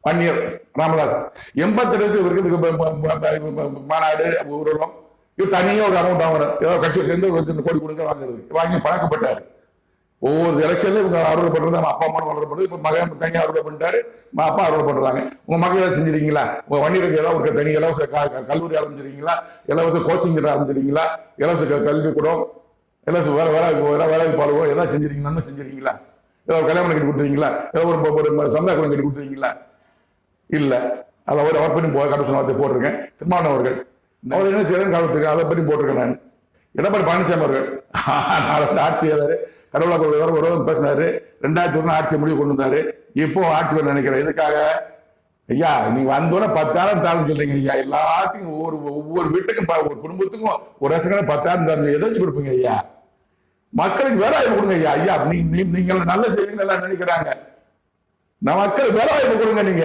வன்னியர் ராமதாஸ் 82 வயசுல இருக்கிறதுக்கு மாநாடு ஊர்வலம் இது தனியாக ஒரு அமௌண்ட் வாங்குறோம். ஏதோ கட்சியை சேர்ந்து ஒரு கோடி கொடுக்க வாங்குறது வாங்கி பழக்கப்பட்டாரு. ஒவ்வொரு எலெக்ஷன்ல இவங்க அறுவடை பண்றது, அப்பா அம்மா அறுவடை பண்றது. இப்ப மகன் தனியாக அறுவடை பண்ணிட்டாரு, அப்பா அறுவடை பண்றாங்க. உங்க மக்கள் ஏதாவது செஞ்சிருக்கீங்களா? உங்க வன்னியருக்கு ஏதாவது ஒரு தனி இலவச கல்லூரி ஆரம்பிச்சிருக்கீங்களா? இலவச கோச்சிங் ஆரம்பிச்சிருக்கீங்களா? இலவச கல்வி கூடம், இலவச வேலை பாலுவோ ஏதாவது செஞ்சிருக்கீங்க? நன்மை செஞ்சிருக்கீங்களா? ஏதாவது கல்யாணம் கட்டி கொடுத்துருக்கீங்களா? ஏதாவது ஒரு சந்தாக்குளம் கட்டி கொடுத்துருக்கீங்களா? இல்ல. அதை அவர் பற்றி கட்ட போட்டிருக்கேன். திருமாவளவர்கள் அவர் என்ன செய்யறேன்னு காலத்துக்கு அதை பற்றி போட்டிருக்கேன். நான் எடப்பாடி பழனிசாமி அவர்கள் ஆட்சி செய்தாரு, கடவுளா ஒரு பேசினாரு. 2001 ஆட்சியை முடிவு கொண்டு வந்தாரு. இப்போ ஆட்சி பண்ண நினைக்கிறேன். இதுக்காக ஐயா நீங்க வந்தோட 10,000 தாழ்ந்து சொல்றீங்க ஐயா. எல்லாத்துக்கும் ஒவ்வொரு வீட்டுக்கும் ஒரு குடும்பத்துக்கும் ஒரு ரசகனை 10,000 தாழ்ந்து எதை வச்சு கொடுப்பீங்க ஐயா? மக்களுக்கு வேலை வாய்ப்பு கொடுங்க ஐயா. ஐயா நீங்க நல்ல செய்வீங்க நினைக்கிறாங்க. நான் மக்களுக்கு வேலை வாய்ப்பு கொடுங்க. நீங்க